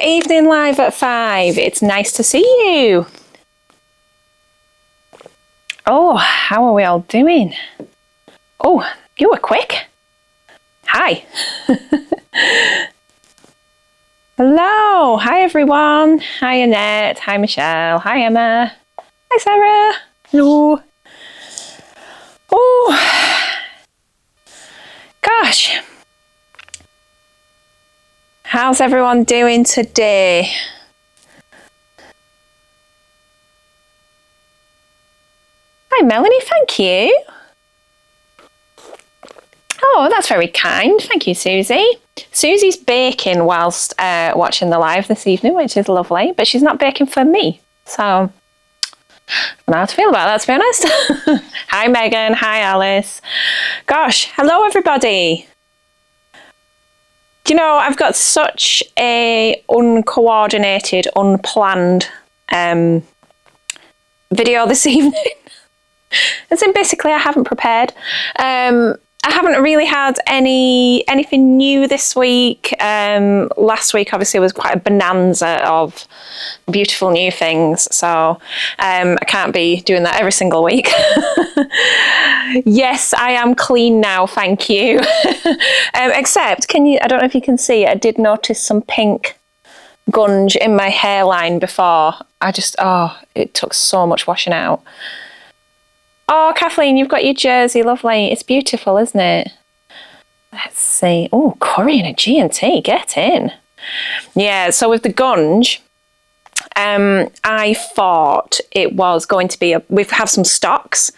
evening live at 5. It's nice to see you. Oh, how are we all doing? Oh, you were quick. Hi. Hello. Hi, everyone. Hi, Annette. Hi, Michelle. Hi, Emma. Hi, Sarah. Hello. Oh, gosh. How's everyone doing today? Hi, Melanie. Thank you. Oh, that's very kind. Thank you, Susie. Susie's baking whilst watching the live this evening, which is lovely, but she's not baking for me. So, I don't know how to feel about that, to be honest. Hi, Megan. Hi, Alice. Gosh, hello, everybody. Do you know, I've got such a uncoordinated, unplanned video this evening. As in, basically, I haven't prepared. I haven't really had anything new this week. Last week, obviously, was quite a bonanza of beautiful new things. So I can't be doing that every single week. Yes, I am clean now. Thank you. Except, I don't know if you can see, I did notice some pink gunge in my hairline before. It took so much washing out. Oh, Kathleen, you've got your jersey. Lovely. It's beautiful, isn't it? Let's see. Oh, curry and a G&T. Get in. Yeah, so with the gunge, I thought it was going to be we have some stocks,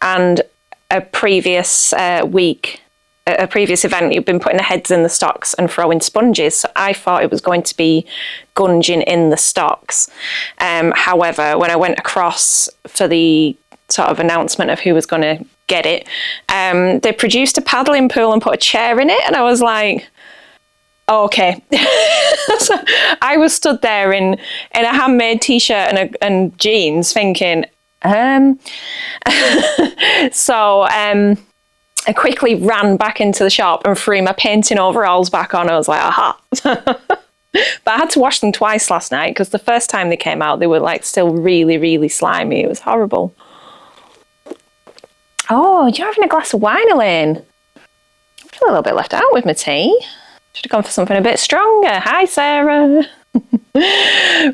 and a previous week, a previous event, you've been putting the heads in the stocks and throwing sponges. So I thought it was going to be gunging in the stocks. However, when I went across for the sort of announcement of who was going to get it, they produced a paddling pool and put a chair in it, and I was like, oh, okay. So I was stood there in a handmade t-shirt and jeans thinking, so I quickly ran back into the shop and threw my painting overalls back on. I was like, aha. But I had to wash them twice last night because the first time they came out, they were like still really, really slimy. It was horrible. Oh, you're having a glass of wine, Elaine. I feel a little bit left out with my tea. Should have gone for something a bit stronger. Hi, Sarah.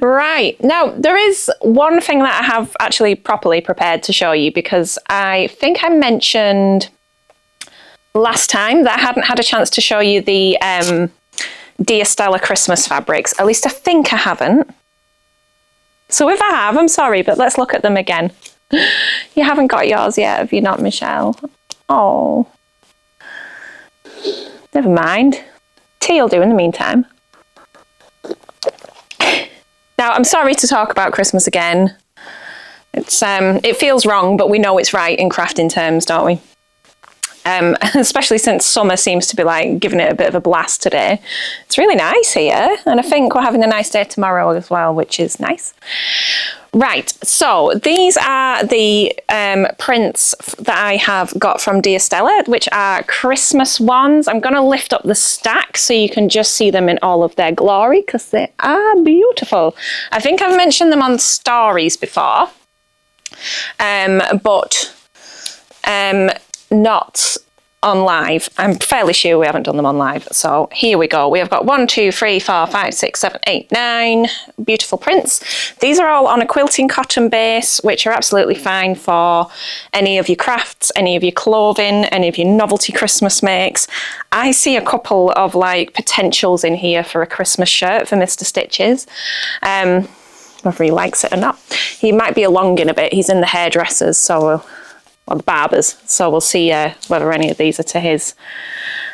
Right. Now, there is one thing that I have actually properly prepared to show you, because I think I mentioned last time that I hadn't had a chance to show you the Dia Stella Christmas fabrics. At least I think I haven't. So if I have, I'm sorry, but let's look at them again. You haven't got yours yet, have you not, Michelle? Oh. Never mind. Tea will do in the meantime. Now, I'm sorry to talk about Christmas again. It feels wrong, but we know it's right in crafting terms, don't we? Especially since summer seems to be like giving it a bit of a blast today. It's really nice here, and I think we're having a nice day tomorrow as well, which is nice. Right, so these are the prints that I have got from Dia Stella, which are Christmas ones. I'm going to lift up the stack so you can just see them in all of their glory, because they are beautiful. I think I've mentioned them on stories before, but not on live. I'm fairly sure we haven't done them on live. So here we go. We have got 1, 2, 3, 4, 5, 6, 7, 8, 9 beautiful prints. These are all on a quilting cotton base, which are absolutely fine for any of your crafts, any of your clothing, any of your novelty Christmas makes. I see a couple of like potentials in here for a Christmas shirt for Mr. Stitches. Whether he likes it or not. He might be elonging a bit. He's in the hairdressers, so or the barbers, so we'll see whether any of these are to his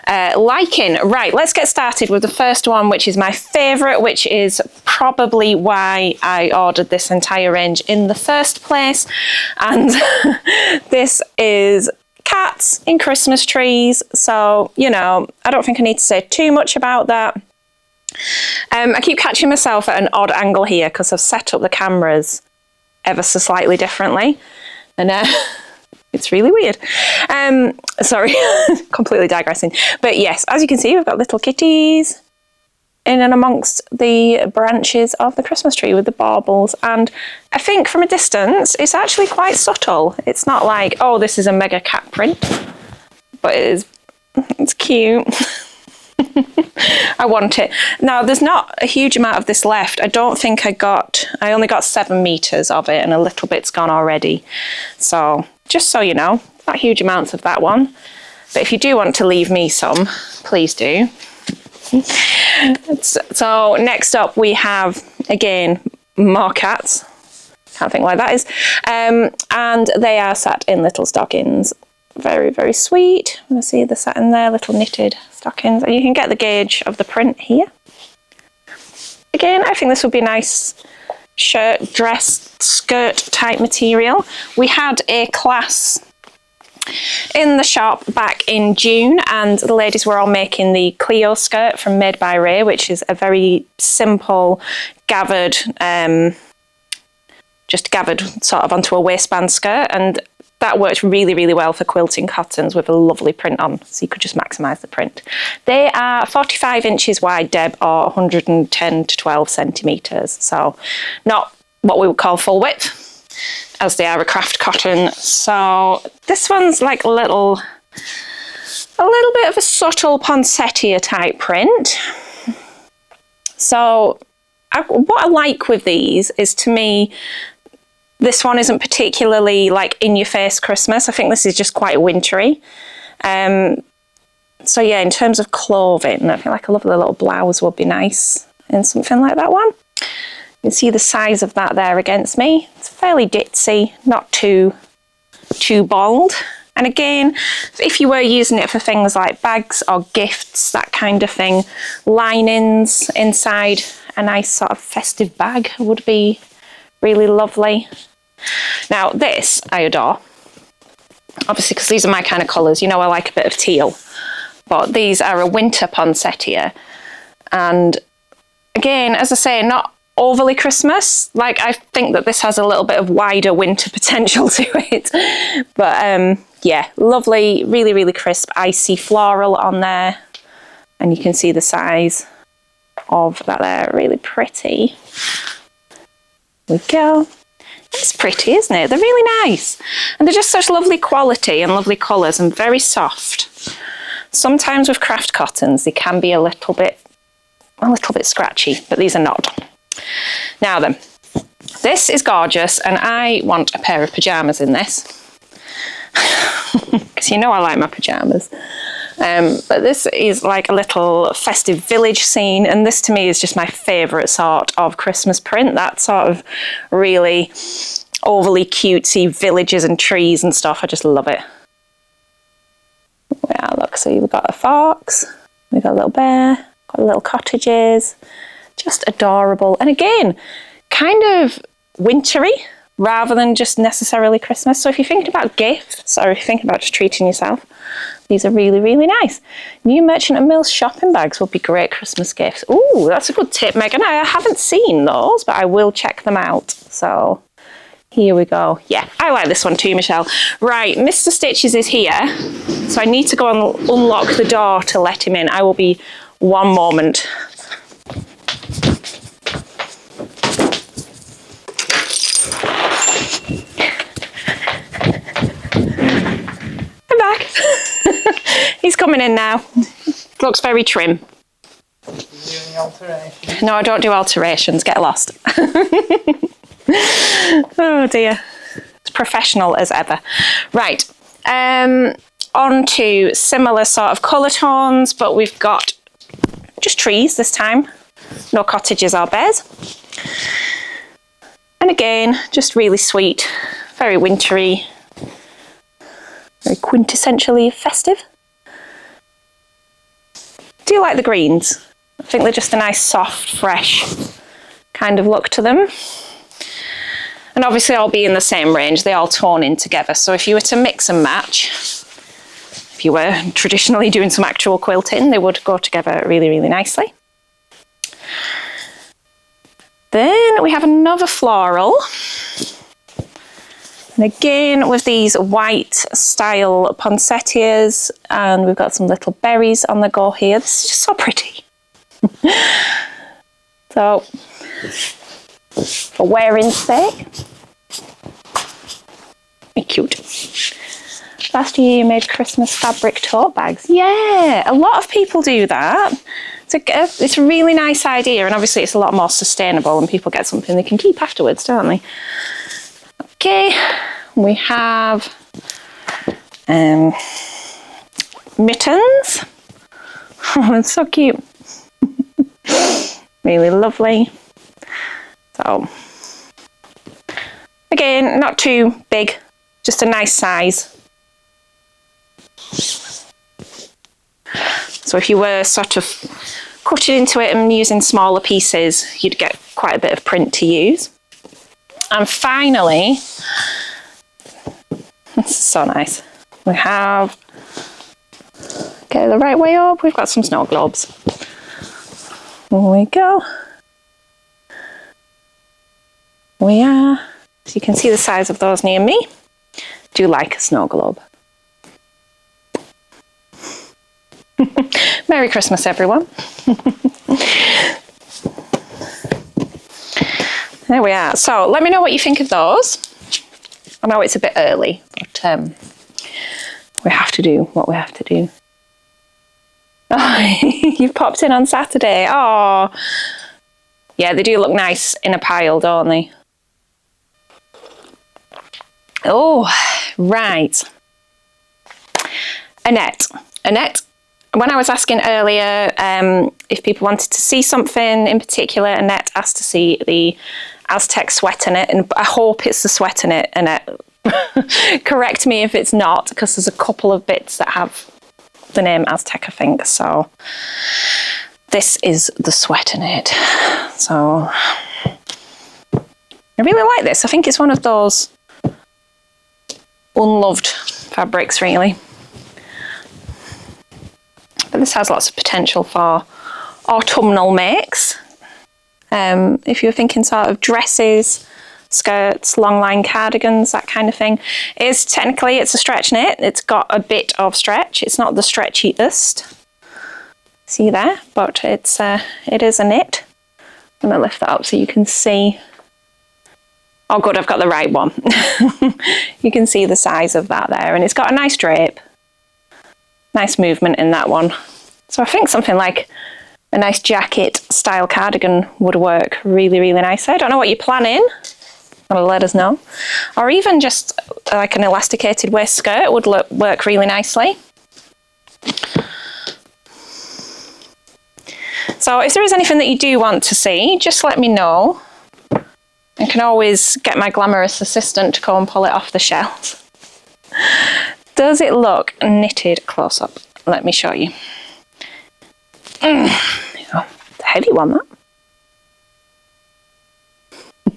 liking. Right, let's get started with the first one, which is my favourite, which is probably why I ordered this entire range in the first place. And this is cats in Christmas trees. So, you know, I don't think I need to say too much about that. I keep catching myself at an odd angle here because I've set up the cameras ever so slightly differently. And it's really weird. Sorry, completely digressing. But yes, as you can see, we've got little kitties. in and amongst the branches of the Christmas tree with the baubles. And I think from a distance, it's actually quite subtle. It's not like, oh, this is a mega cat print, but it's cute. I want it. Now, there's not a huge amount of this left. I don't think I only got 7 meters of it and a little bit's gone already. So just so you know, not huge amounts of that one. But if you do want to leave me some, please do. So next up we have, again, more cats. Can't think why that is. And they are sat in little stockings. Very, very sweet. You see they're sat in there, little knitted stockings. And you can get the gauge of the print here. Again, I think this would be a nice shirt, dress, skirt type material. We had a class in the shop back in June, and the ladies were all making the Cleo skirt from Made by Ray, which is a very simple gathered, just gathered sort of onto a waistband skirt, and that worked really, really well for quilting cottons with a lovely print on, so you could just maximise the print. They are 45 inches wide, Deb, or 110 to 12 centimetres, so not what we would call full width, as they are a craft cotton. So this one's like a little bit of a subtle poinsettia type print. So what I like with these is, to me, this one isn't particularly like in your face Christmas. I think this is just quite wintry. So yeah, in terms of clothing, I feel like a lovely little blouse would be nice in something like that one. You can see the size of that there against me. It's fairly ditzy, not too bold. And again, if you were using it for things like bags or gifts, that kind of thing, linings inside a nice sort of festive bag would be really lovely. Now this I adore, obviously, because these are my kind of colours. You know, I like a bit of teal, but these are a winter poinsettia. And again, as I say, not overly Christmas. Like, I think that this has a little bit of wider winter potential to it. But yeah, lovely, really, really crisp, icy floral on there. And you can see the size of that there, really pretty. There we go. It's pretty, isn't it? They're really nice. And they're just such lovely quality and lovely colours and very soft. Sometimes with craft cottons, they can be a little bit scratchy, but these are not. Now then, this is gorgeous, and I want a pair of pyjamas in this. Because you know I like my pyjamas. But this is like a little festive village scene, and this to me is just my favourite sort of Christmas print. That sort of really overly cutesy villages and trees and stuff. I just love it. Yeah, look, so we've got a fox, we've got a little bear, got little cottages. Just adorable. And again, kind of wintry rather than just necessarily Christmas. So if you're thinking about gifts, or if you're thinking about just treating yourself, these are really, really nice. New Merchant and Mills shopping bags would be great Christmas gifts. Ooh, that's a good tip, Megan. I haven't seen those, but I will check them out. So here we go. Yeah, I like this one too, Michelle. Right, Mr. Stitches is here. So I need to go and unlock the door to let him in. I will be one moment. I'm back. He's coming in now. Looks very trim. Do you do any alterations? No, I don't do alterations. Get lost. Oh dear. It's professional as ever. Right. On to similar sort of colour tones, but we've got just trees this time. No cottages or bears. And again, just really sweet, very wintry, very quintessentially festive. Do you like the greens? I think they're just a nice, soft, fresh kind of look to them. And obviously all be in the same range, they all tone in together. So if you were to mix and match, if you were traditionally doing some actual quilting, they would go together really, really nicely. Then we have another floral. And again, with these white style poinsettias, and we've got some little berries on the go here. This is just so pretty. So, for wearing sake, cute. Last year you made Christmas fabric tote bags. Yeah, a lot of people do that. It's a really nice idea, and obviously it's a lot more sustainable and people get something they can keep afterwards, don't they? Okay, we have mittens. Oh, it's so cute. Really lovely. So, again, not too big, just a nice size. So if you were sort of cutting into it and using smaller pieces, you'd get quite a bit of print to use. And finally, this is so nice. We have, get the right way up, we've got some snow globes. There we go. We are, so you can see the size of those near me. Do like a snow globe. Merry Christmas, everyone. There we are. So let me know what you think of those. I know it's a bit early, but we have to do what we have to do. Oh, you've popped in on Saturday. Oh, yeah, they do look nice in a pile, don't they? Oh, right. Annette, when I was asking earlier if people wanted to see something in particular, Annette asked to see the Aztec sweater knit, and I hope it's the sweater knit, Annette. Correct me if it's not, because there's a couple of bits that have the name Aztec, I think. So this is the sweater knit. So I really like this. I think it's one of those unloved fabrics, really. But this has lots of potential for autumnal makes. If you're thinking sort of dresses, skirts, long line cardigans, that kind of thing. It's a stretch knit. It's got a bit of stretch. It's not the stretchiest. See there? But it is a knit. I'm going to lift that up so you can see. Oh good, I've got the right one. You can see the size of that there, and it's got a nice drape. Nice movement in that one. So I think something like a nice jacket style cardigan would work really, really nicely. I don't know what you're planning. Well, let us know. Or even just like an elasticated waist skirt would work really nicely. So if there is anything that you do want to see, just let me know. I can always get my glamorous assistant to go and pull it off the shelf. Does it look knitted close up? Let me show you. Oh, it's a heavy one,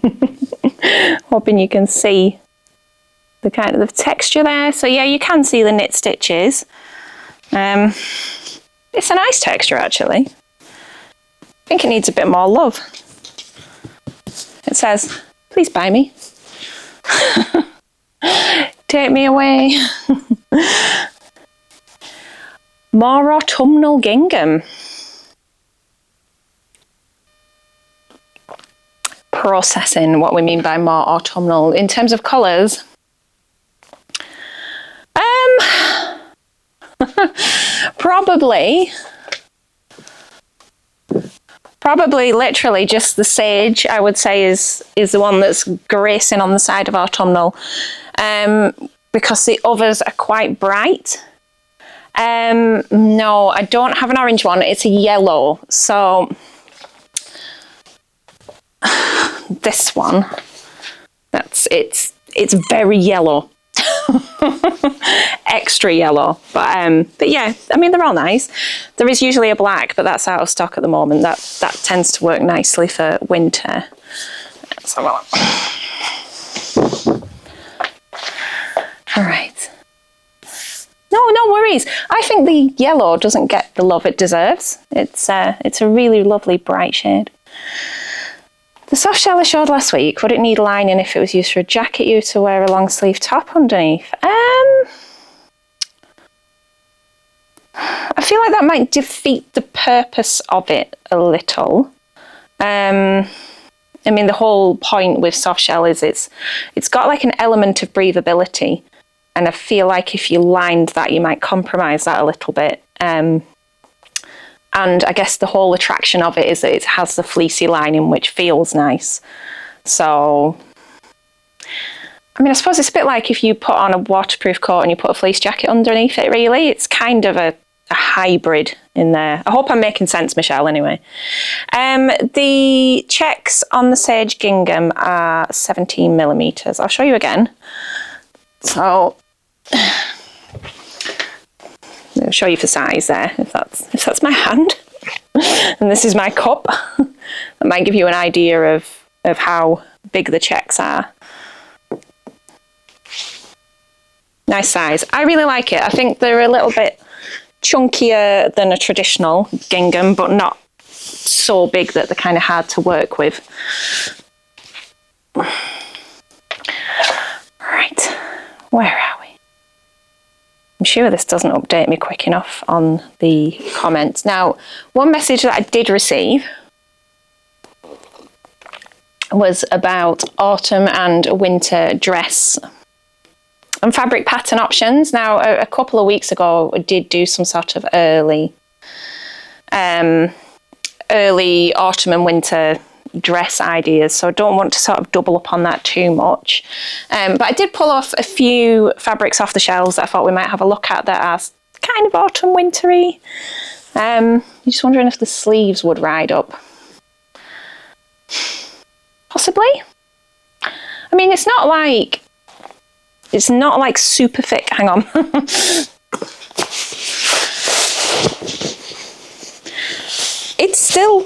that. Hoping you can see the kind of the texture there. So yeah, you can see the knit stitches. It's a nice texture, actually. I think it needs a bit more love. It says, please buy me. Take me away. More autumnal gingham. Processing what we mean by more autumnal. In terms of colours, probably literally just the sage, I would say, is the one that's gracing on the side of autumnal, because the others are quite bright. No, I don't have an orange one. It's a yellow. So this one, it's very yellow. Extra yellow, but yeah, I mean, they're all nice. There is usually a black, but that's out of stock at the moment. That tends to work nicely for winter. Let's have a look. All right. No worries. I think the yellow doesn't get the love it deserves. It's a really lovely bright shade. The soft shell I showed last week, would it need lining if it was used for a jacket you to wear a long sleeve top underneath? I feel like that might defeat the purpose of it a little. I mean, the whole point with soft shell is it's got like an element of breathability, and I feel like if you lined that, you might compromise that a little bit. And I guess the whole attraction of it is that it has the fleecy lining, which feels nice. So, I mean, I suppose it's a bit like if you put on a waterproof coat and you put a fleece jacket underneath it, really. It's kind of a hybrid in there. I hope I'm making sense, Michelle, anyway. The checks on the Sage gingham are 17 millimeters. I'll show you again. So, I'll show you for size there, if that's my hand. And this is my cup. That might give you an idea of how big the checks are. Nice size. I really like it. I think they're a little bit chunkier than a traditional gingham, but not so big that they're kind of hard to work with. Right, where are we? I'm sure this doesn't update me quick enough on the comments. Now, one message that I did receive was about autumn and winter dress and fabric pattern options. Now, a couple of weeks ago, I did do some sort of early autumn and winter dress ideas, so I don't want to sort of double up on that too much. But I did pull off a few fabrics off the shelves that I thought we might have a look at that are kind of autumn wintry. I'm just wondering if the sleeves would ride up. Possibly. I mean, it's not like super thick. Hang on. It's still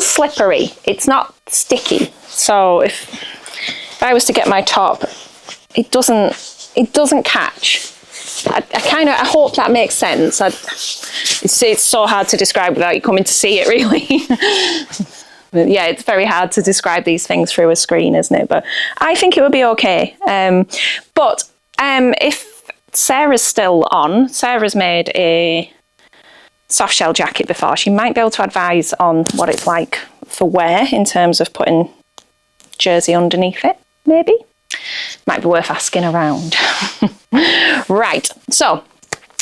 slippery. It's not sticky. So if I was to get my top, it doesn't catch. I hope that makes sense. It's so hard to describe without you coming to see it, really. But yeah, it's very hard to describe these things through a screen, isn't it? But I think it would be okay. But if Sarah's still on, Sarah's made a soft shell jacket before. She might be able to advise on what it's like for wear in terms of putting jersey underneath it, maybe. Might be worth asking around. Right, so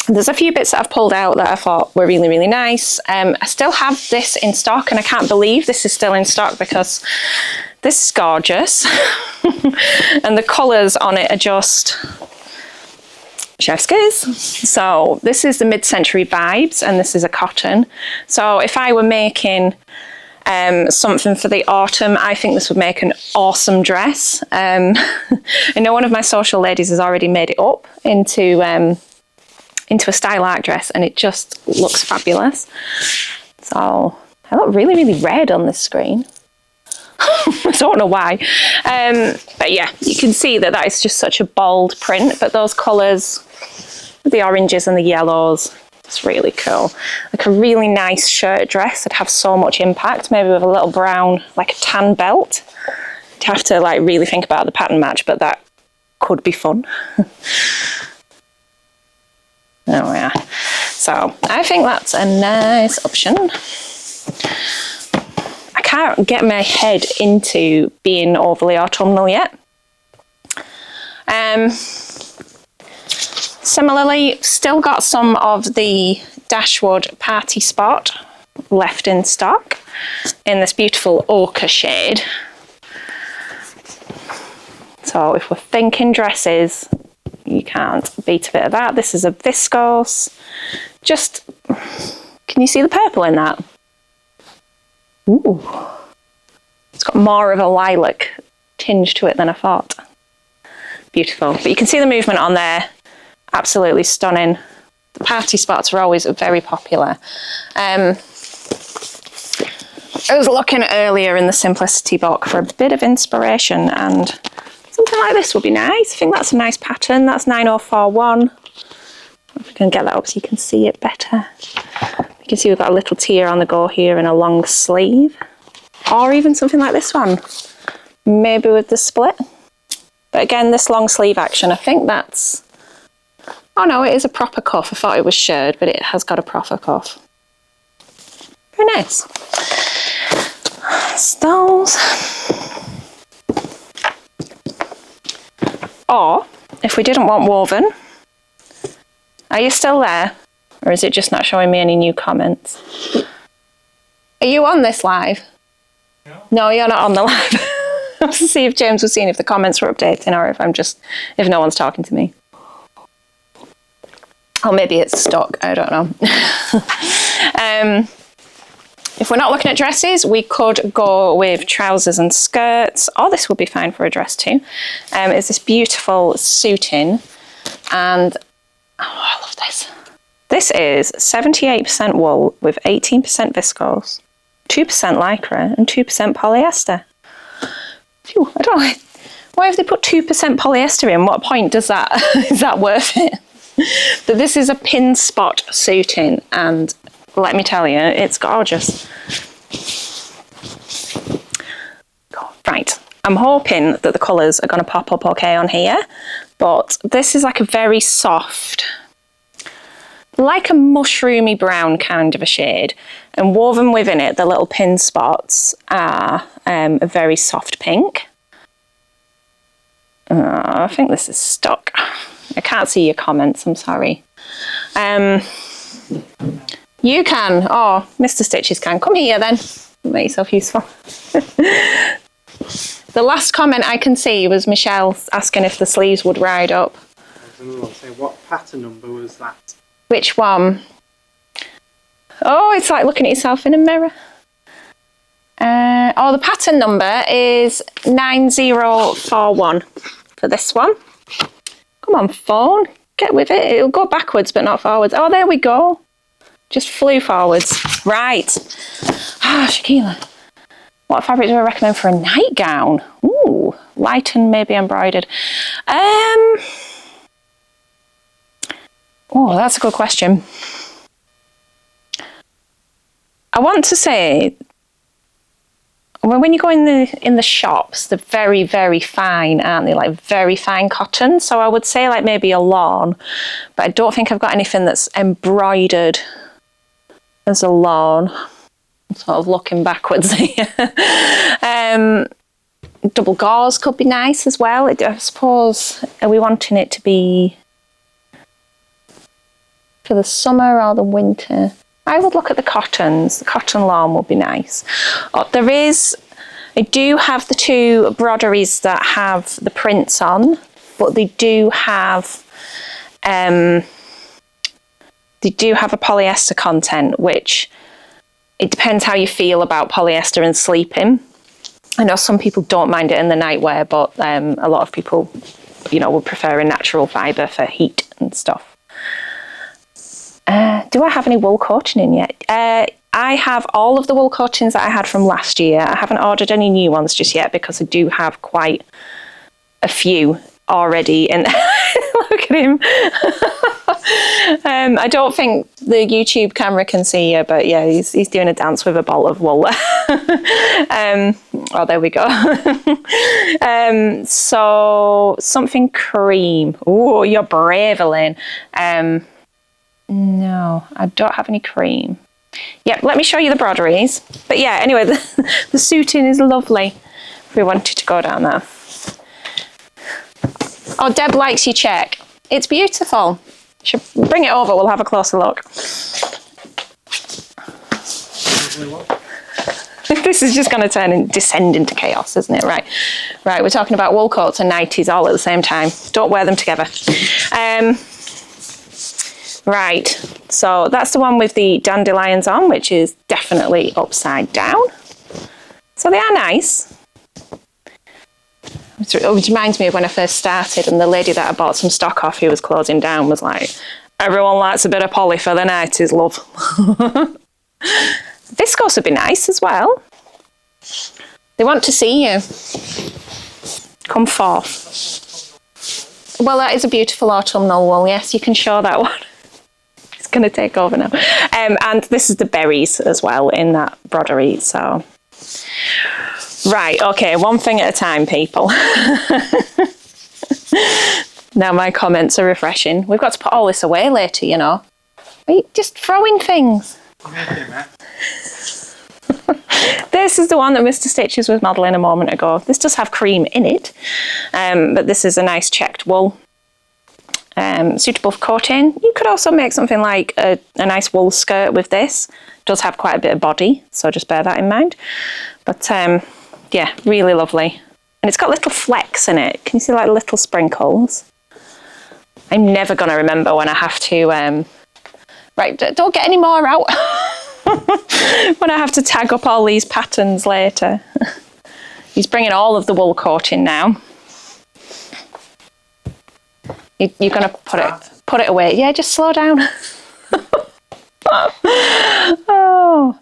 there's a few bits that I've pulled out that I thought were really, really nice. I still have this in stock, and I can't believe this is still in stock because this is gorgeous. And the colours on it are just chef's kiss. So this is the mid-century vibes, and this is a cotton. So if I were making something for the autumn, I think this would make an awesome dress. I know one of my social ladies has already made it up into a style art dress, and it just looks fabulous. So I look really, really red on this screen. I don't know why. But yeah, you can see that is just such a bold print, but those colours, the oranges and the yellows, it's really cool. Like a really nice shirt dress. It'd have so much impact, maybe with a little brown, like a tan belt. You'd have to like really think about the pattern match, but that could be fun. Oh yeah. So I think that's a nice option. I can't get my head into being overly autumnal yet. Similarly, still got some of the Dashwood Party Spot left in stock in this beautiful ochre shade. So if we're thinking dresses, you can't beat a bit of that. This is a viscose. Just, can you see the purple in that? Ooh. It's got more of a lilac tinge to it than I thought. Beautiful. But you can see the movement on there. Absolutely stunning. The party spots are always very popular. I was looking earlier in the Simplicity book for a bit of inspiration, and something like this would be nice. I think that's a nice pattern. That's 9041. If we can get that up so you can see it better. You can see we've got a little tier on the go here and a long sleeve. Or even something like this one. Maybe with the split. But again, this long sleeve action, I think that's Oh no, it is a proper cuff. I thought it was shirred, but it has got a proper cuff. Very nice. That's those. Or, if we didn't want woven, are you still there? Or is it just not showing me any new comments? Are you on this live? No, you're not on the live. I was to see if James was seeing if the comments were updating or if no one's talking to me. Or maybe it's stuck, I don't know. If we're not looking at dresses, we could go with trousers and skirts, or this would be fine for a dress too. It's this beautiful suiting, and I love this. This is 78% wool with 18% viscose, 2% lycra, and 2% polyester. Phew, I don't know. Why have they put 2% polyester in? What point does that, is that worth it? But this is a pin spot suiting, and let me tell you, it's gorgeous. Right, I'm hoping that the colours are going to pop up okay on here, but this is like a very soft, like a mushroomy brown kind of a shade, and woven within it, the little pin spots are a very soft pink. I think this is stuck. I can't see your comments, I'm sorry. You can. Oh, Mr. Stitches can. Come here then. Make yourself useful. The last comment I can see was Michelle asking if the sleeves would ride up. I was going to say, what pattern number was that? Which one? Oh, it's like looking at yourself in a mirror. Oh, the pattern number is 9041 for this one. Come on, phone. Get with it. It'll go backwards, but not forwards. Oh, there we go. Just flew forwards. Right. Ah, Shaquila. What fabric do I recommend for a nightgown? Ooh, light and maybe embroidered. Oh, that's a good question. I want to say, when you go in the shops, they're very, very fine, aren't they? Like very fine cotton. So I would say like maybe a lawn, but I don't think I've got anything that's embroidered as a lawn. I'm sort of looking backwards here. Double gauze could be nice as well. I suppose, are we wanting it to be for the summer or the winter? I would look at the cottons. The cotton lawn would be nice. Oh, I do have the two broderies that have the prints on, but they do have a polyester content, which it depends how you feel about polyester and sleeping. I know some people don't mind it in the nightwear, but a lot of people, would prefer a natural fibre for heat and stuff. Do I have any wool coating yet? I have all of the wool coatings that I had from last year. I haven't ordered any new ones just yet because I do have quite a few already. And look at him. I don't think the YouTube camera can see you, but yeah, he's doing a dance with a ball of wool. Oh, there we go. So something cream. Oh, you're brave, Elaine. No, I don't have any cream. Yep, let me show you the broderies. But yeah, anyway, the suiting is lovely if we wanted to go down there. Oh, Deb likes your check. It's beautiful. Should bring it over, we'll have a closer look. This is just going to descend into chaos, isn't it? Right, we're talking about wool coats and nighties all at the same time. Don't wear them together. Right, so that's the one with the dandelions on, which is definitely upside down. So they are nice. It reminds me of when I first started, and the lady that I bought some stock off who was closing down was like, everyone likes a bit of poly for the nighties, love. Viscose would be nice as well. They want to see you. Come forth. Well, that is a beautiful autumnal wool. Yes, you can show that one. It's going to take over now. And this is the berries as well in that broderie. So, right, okay, one thing at a time, people. Now my comments are refreshing. We've got to put all this away later, you know. Are you just throwing things? This is the one that Mr. Stitches was modelling a moment ago. This does have cream in it, but this is a nice checked wool. Suitable for coating. You could also make something like a nice wool skirt with this. It does have quite a bit of body, so just bear that in mind. But yeah, really lovely. And it's got little flecks in it. Can you see like little sprinkles? I'm never going to remember when I have to... Right, don't get any more out. When I have to tag up all these patterns later. He's bringing all of the wool coating now. You're going to put it away. Yeah, just slow down. Oh,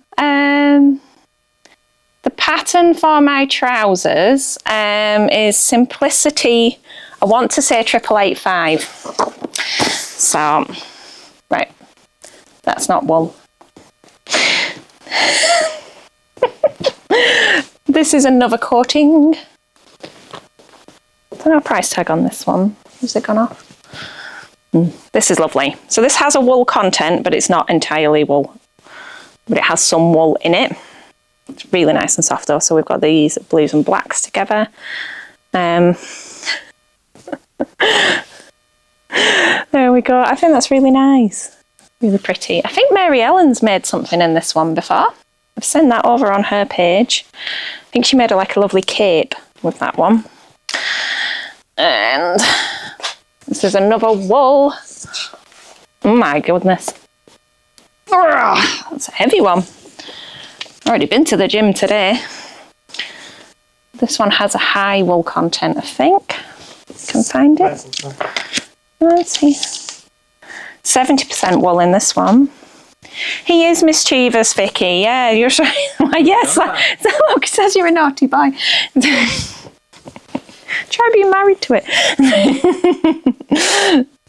the pattern for my trousers is Simplicity. I want to say 8885. So, right, that's not wool. This is another coating. There's no price tag on this one. Has it gone off? This is lovely. So this has a wool content, but it's not entirely wool. But it has some wool in it. It's really nice and soft though. So we've got these blues and blacks together. There we go. I think that's really nice. Really pretty. I think Mary Ellen's made something in this one before. I've seen that over on her page. I think she made like a lovely cape with that one. And this is another wool. Oh my goodness. That's a heavy one. Already been to the gym today. This one has a high wool content, I think. Can find it. Let's see. 70% wool in this one. He is mischievous, Vicky. Yeah, you're right. Yes, look, it says you're a naughty boy. Try being married to it.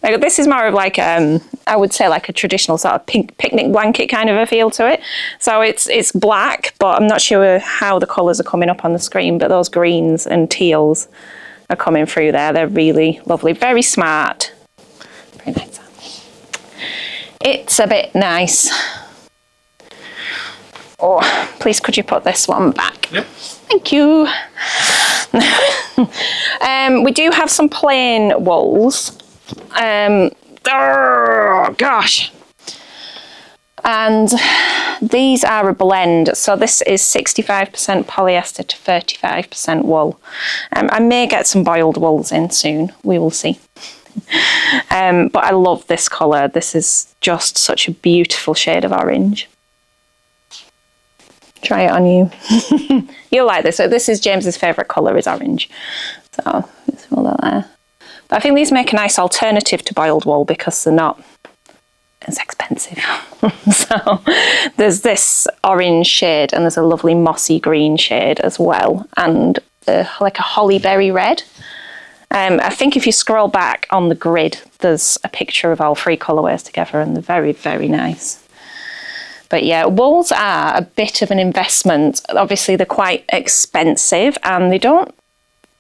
Like, this is more of like I would say like a traditional sort of picnic blanket kind of a feel to it. So it's black, but I'm not sure how the colours are coming up on the screen, but those greens and teals are coming through there. They're really lovely, very smart. Very nice. It's a bit nice. Oh, please could you put this one back? Yep. Thank you. We do have some plain wools. Oh gosh. And these are a blend. So this is 65% polyester to 35% wool. I may get some boiled wools in soon. We will see. But I love this colour. This is just such a beautiful shade of orange. Try it on you. You'll like this. So this is James's favourite colour is orange. So let's roll that there. But I think these make a nice alternative to boiled wool because they're not as expensive. So there's this orange shade and there's a lovely mossy green shade as well, and like a hollyberry red. I think if you scroll back on the grid, there's a picture of all three colourways together and they're very, very nice. But yeah, wools are a bit of an investment. Obviously, they're quite expensive and they don't,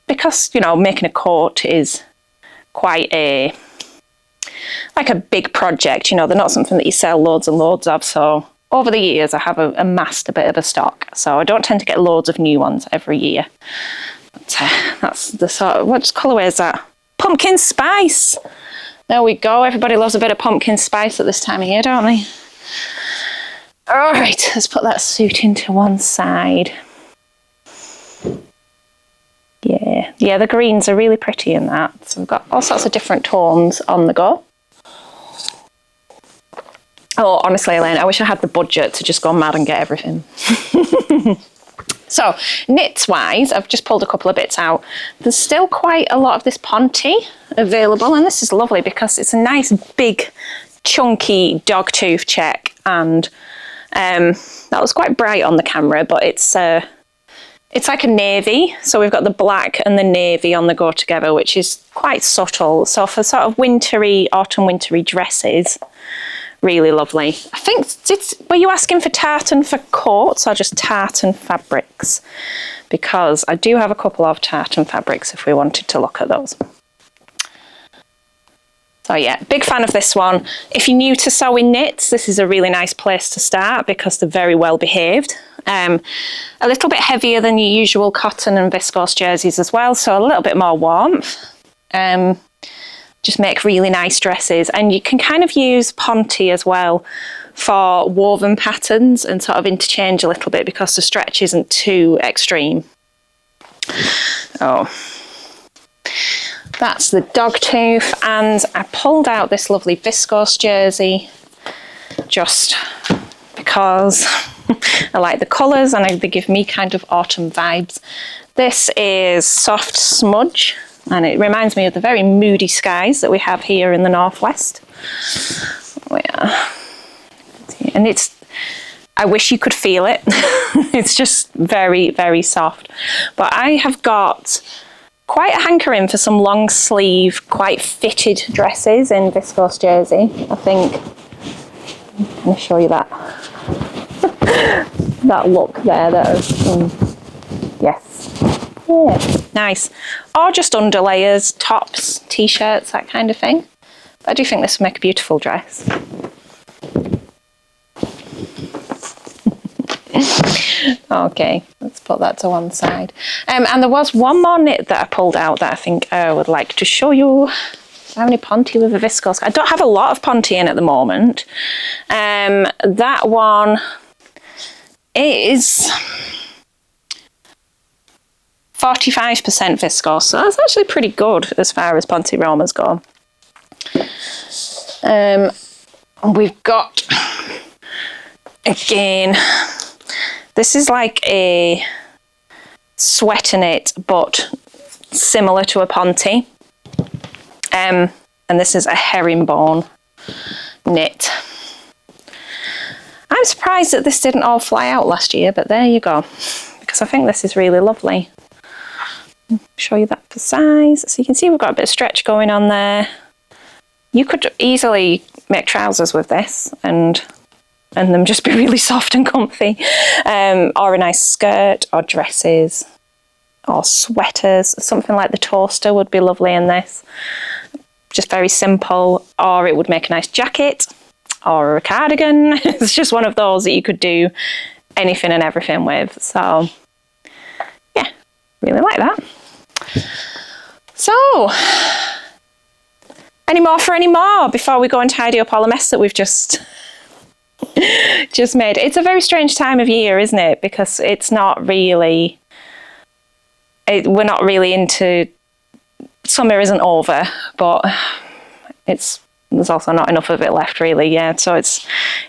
because, you know, making a coat is quite like a big project, you know, they're not something that you sell loads and loads of. So over the years, I have amassed a bit of a stock. So I don't tend to get loads of new ones every year. But that's the sort of, what colourway is that? Pumpkin spice. There we go. Everybody loves a bit of pumpkin spice at this time of year, don't they? All right, let's put that suit into one side. Yeah, the greens are really pretty in that. So we've got all sorts of different tones on the go. Oh, honestly, Elaine, I wish I had the budget to just go mad and get everything. So, knits-wise, I've just pulled a couple of bits out. There's still quite a lot of this Ponte available, and this is lovely because it's a nice, big, chunky dogtooth check, and that was quite bright on the camera, but it's like a navy. So we've got the black and the navy on the go together, which is quite subtle. So for sort of wintry, autumn wintry dresses, really lovely. I think, were you asking for tartan for coats or just tartan fabrics? Because I do have a couple of tartan fabrics if we wanted to look at those. So yeah, big fan of this one. If you're new to sewing knits, this is a really nice place to start because they're very well behaved. A little bit heavier than your usual cotton and viscose jerseys as well, so a little bit more warmth. Just make really nice dresses, and you can kind of use Ponte as well for woven patterns and sort of interchange a little bit because the stretch isn't too extreme. Oh. That's the dog tooth, and I pulled out this lovely viscose jersey just because I like the colours and they give me kind of autumn vibes. This is Soft Smudge, and it reminds me of the very moody skies that we have here in the northwest. And I wish you could feel it. It's just very, very soft. But I have got quite a hankering for some long sleeve, quite fitted dresses in viscose jersey. I think, let me show you that. That look there, yes. Yeah, nice. Or just underlayers, tops, t-shirts, that kind of thing. But I do think this would make a beautiful dress. Okay, let's put that to one side. And there was one more knit that I pulled out that I think I would like to show you. I have any Ponte with a viscose? I don't have a lot of Ponte in at the moment. That one is 45% viscose, so that's actually pretty good as far as Ponte Romas go. We've got, again, this is like a sweater knit, but similar to a Ponte. And this is a herringbone knit. I'm surprised that this didn't all fly out last year, but there you go. Because I think this is really lovely. I'll show you that for size. So you can see we've got a bit of stretch going on there. You could easily make trousers with this and them just be really soft and comfy. Or a nice skirt or dresses or sweaters. Something like the toaster would be lovely in this. Just very simple. Or it would make a nice jacket or a cardigan. It's just one of those that you could do anything and everything with. So yeah, really like that. So, any more for any more before we go and tidy up all the mess that we've just made? It's a very strange time of year, isn't it? Because it's not really, we're not really into, summer isn't over, but there's also not enough of it left really, yeah. So it's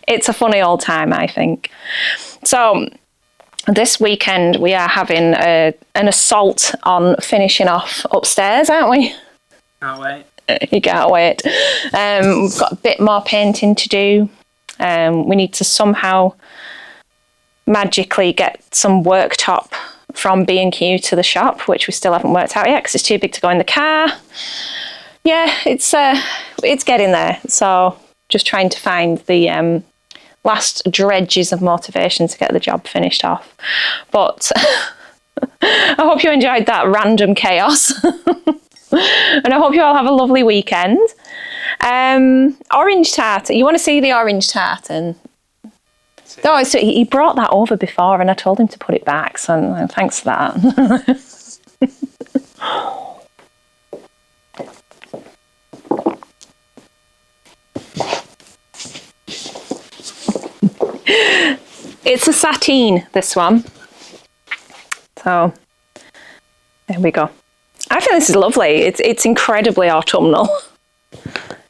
a funny old time, I think. So this weekend we are having an assault on finishing off upstairs, aren't we? Can't wait. You can't wait. We've got a bit more painting to do. We need to somehow magically get some worktop from B&Q to the shop, which we still haven't worked out yet because it's too big to go in the car. Yeah, it's getting there. So just trying to find the last dredges of motivation to get the job finished off. But I hope you enjoyed that random chaos. And I hope you all have a lovely weekend. Orange tart. You want to see the orange tartan? Oh, so he brought that over before and I told him to put it back. So thanks for that. It's a sateen, this one. So there we go. I think this is lovely. It's incredibly autumnal.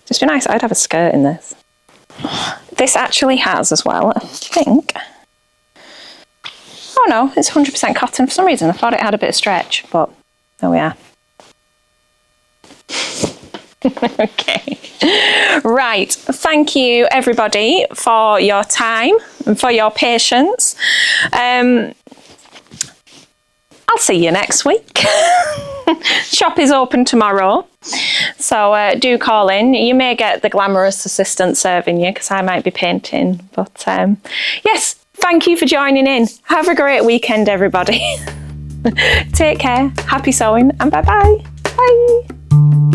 Just be nice. I'd have a skirt in this. This actually has as well, I think. Oh no, it's 100% cotton. For some reason I thought it had a bit of stretch, but there we are. Okay. Right. Thank you everybody for your time and for your patience. I'll see you next week. Shop is open tomorrow, so do call in. You may get the glamorous assistant serving you because I might be painting, but yes, thank you for joining in. Have a great weekend everybody. Take care, happy sewing, and bye-bye. Bye.